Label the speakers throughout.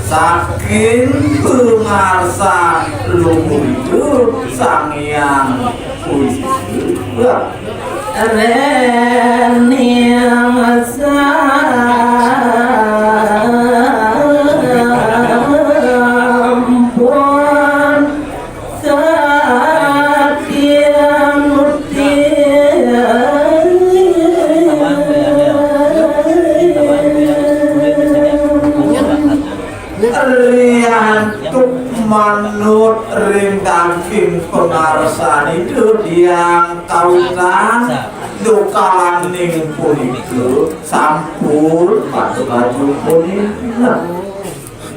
Speaker 1: saking pengarsan luhur hidup sang yang puji Reniang sampun sakian riantuk manut ring daging pengarsan hidup yang kawitan dokalaning punika sampun baju punika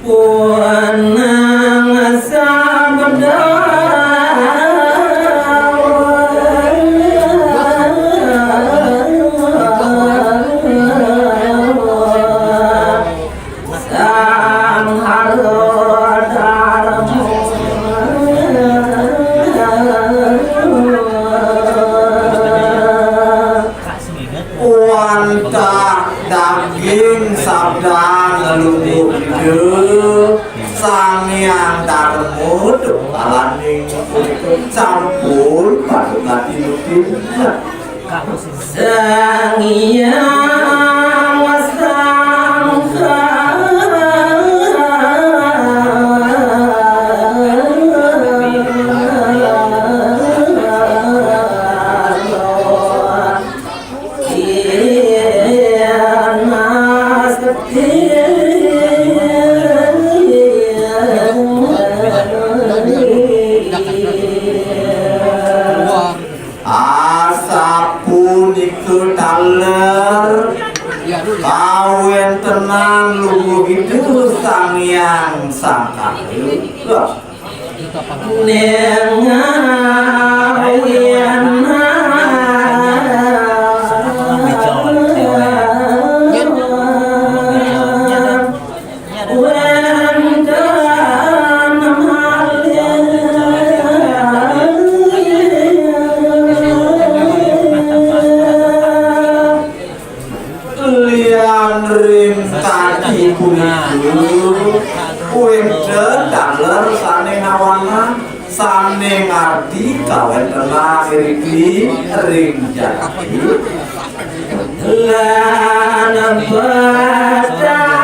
Speaker 1: punang sabda daging sabda ngeluhur hidup sang yang darmo dokalaning punika sampun paduka tinutin sang yang wasangka kawen tenang luhur itu sang yang sangka sane ngarti kawen tenang iri ring jati lan badari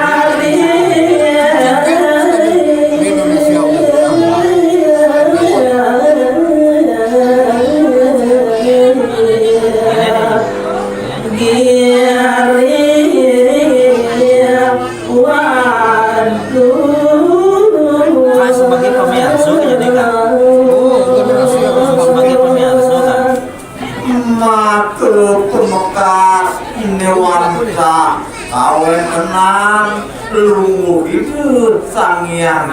Speaker 1: kawen tenang luhur hidup sang yang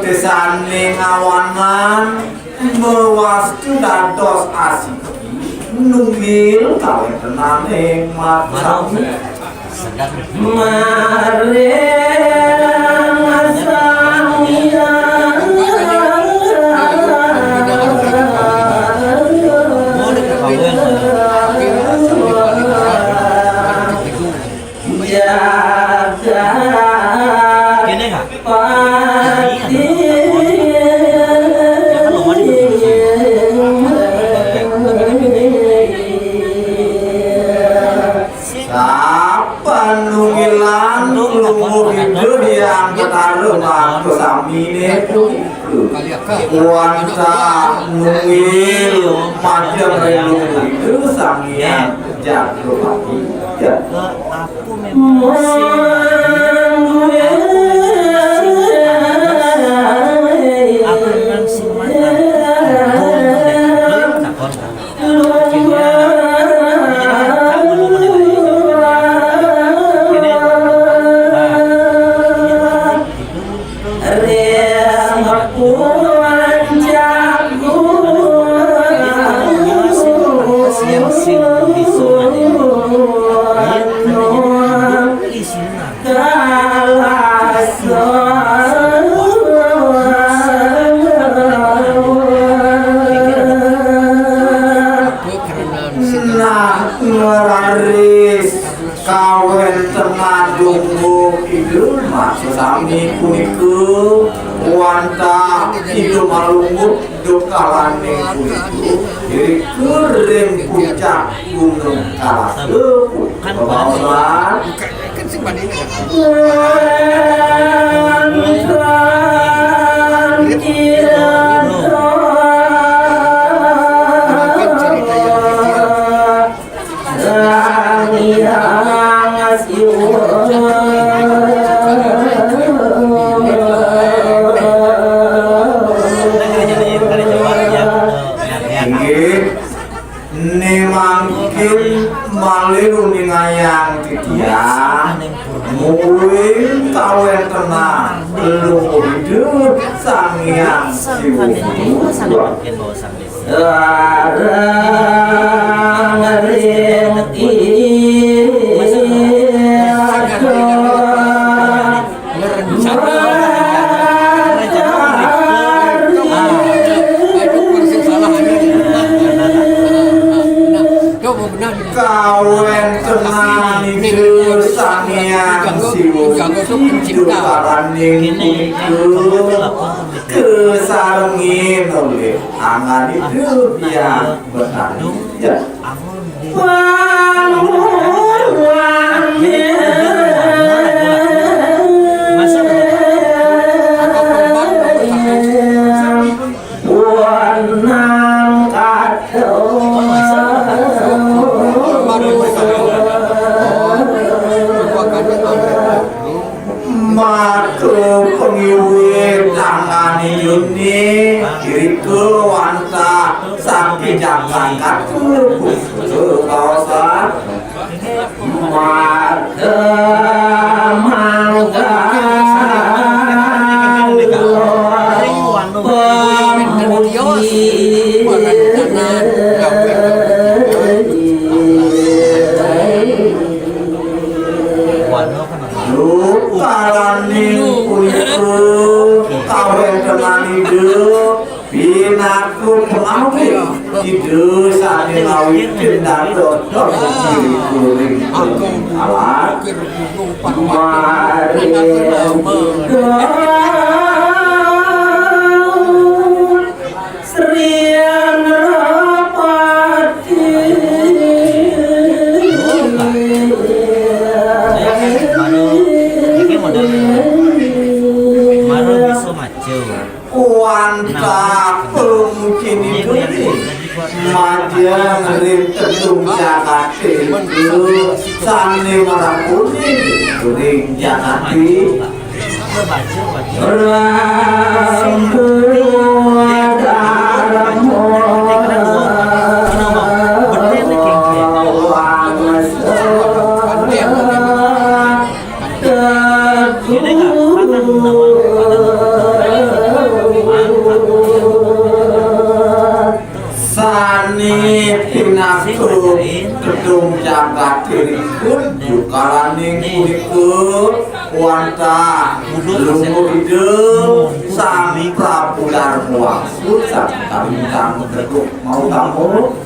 Speaker 1: desane ngawanan mewastu dados asiki nunggil kawen tenang ing maksam mareng asangia jaga
Speaker 2: Gini nggak?
Speaker 1: Kapan nungilan lumur hidup yang ketaruh aku samine wanta nungil macam lumur hidup samian jatuh hati
Speaker 2: Aku memang
Speaker 1: kawen tengah dunggu idul masuk sami kuniku wanta idul malungut dukalane kuniku jadi kering puncak gunung Kalasu bawasan mungkin maliru ningayang titian muing kawen tenang lu hidup sangyang siwu kawen tenang itu sangyang siwu hidup karaning itu kesarungin oleh angan hidup yang benar ya Matu pengiwit tangani yuni diriku wanta sampai jakan katu kawasan mata mangga kalaning kuliku kawen tenan hidup binaku pengawi hidup sani lawit dan dokter kiri kuring alat mari serian rapati wanta mungkin itu maja ngerintetung jakati itu sani merah kuning kuning jakati sani pinaku gedung jagat dirikun dukalaning kuliku wanta lumur hidup sang Prabu Darmawangsa sang kabintang gedung mau tamu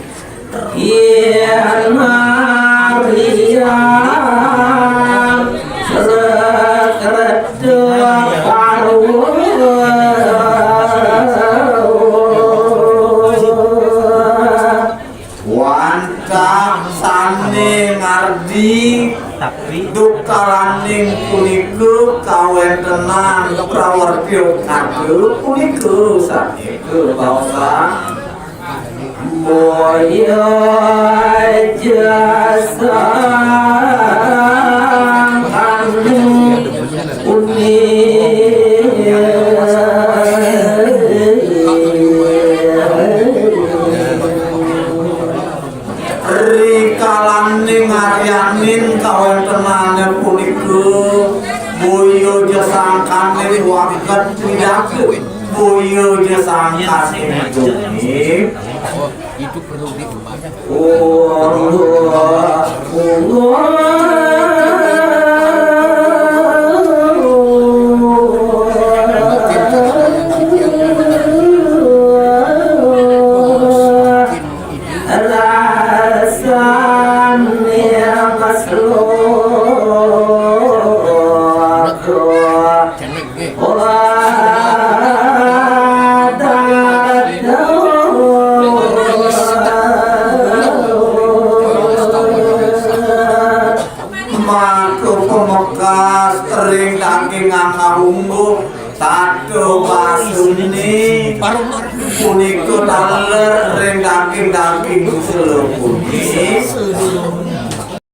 Speaker 1: Ian Maria Wancak sane ngardi
Speaker 2: tapi
Speaker 1: dukalaning puniku kawentenan prawartya kadu puniku sakitu bangsa boyo jasa Rikalaning aryanin kawentenane puniku boyo jasangkane waket widakeun boyo jasangkane dunik
Speaker 3: itu perlu diubah.
Speaker 1: Ring daging angahunggu tato basuni puniko taler ring daging selupuni